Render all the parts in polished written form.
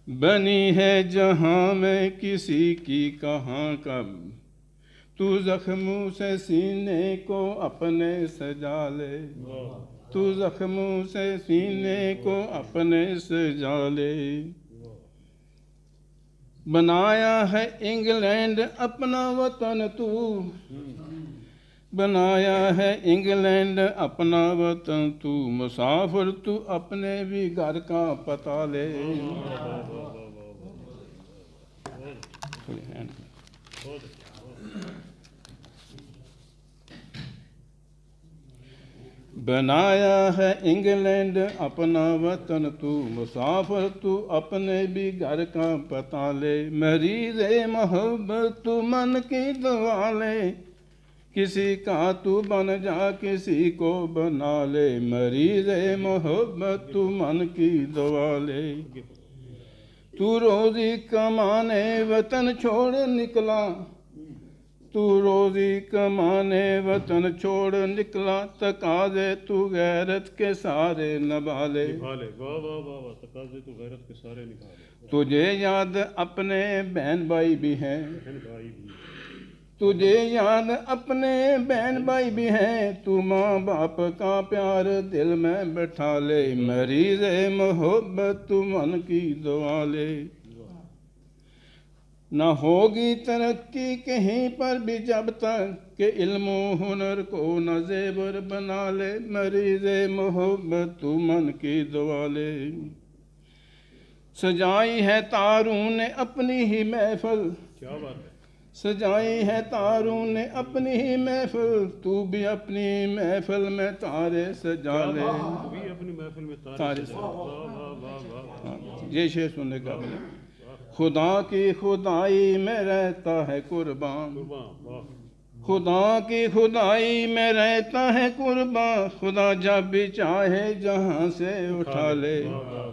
बनी है जहां में किसी की कहाँ कब, तू जख्मों से सीने को अपने सजा ले, तू जख्मों से सीने को अपने सजा ले। बनाया है इंग्लैंड अपना वतन तू, बनाया है इंग्लैंड अपना वतन तू, मुसाफिर तू अपने भी घर का पता ले। बनाया है इंग्लैंड अपना वतन तू, मुसाफिर तू अपने भी घर का पता ले। मरीज़ मोहब्बत तू मन की दवा ले, किसी का तू बन जा किसी को बना ले। मरीज़ मोहब्बत तू मन की दवा ले। तू रोज़ी कमाने वतन छोड़ निकला, तू रोज़ी कमाने वतन छोड़ निकला, तकाज़े तू गैरत के सारे निभा ले। तकाज़े तू गैरत के सारे निभा ले। तुझे याद अपने बहन भाई भी हैं, तुझे याद अपने बहन भाई भी हैं, तू माँ बाप का प्यार दिल में बैठा ले। मरीज़ मोहब्बत तू मन की दुआ ले। न होगी तरक्की कहीं पर भी जब तक के इल्म हुनर को न ज़ेवर बना ले। मरीज़ मोहब्बत तू मन की दुआ ले। सजाई है तारों ने अपनी ही महफिल, क्या बात है, सजाई है तारों ने अपनी ही महफिल, तू भी अपनी महफिल में तारे सजा ले। तू भी अपनी महफिल में तारे सजा। ये शेर सुनने का बोले। खुदा की खुदाई में रहता है कुर्बान, खुदा की खुदाई में रहता है कुर्बान, खुदा जब भी चाहे जहां से उठा ले।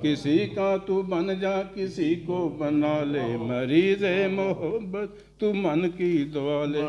किसी का तू बन जा किसी को बना ले। मरीज़ मोहब्बत तू मन की दुआ ले।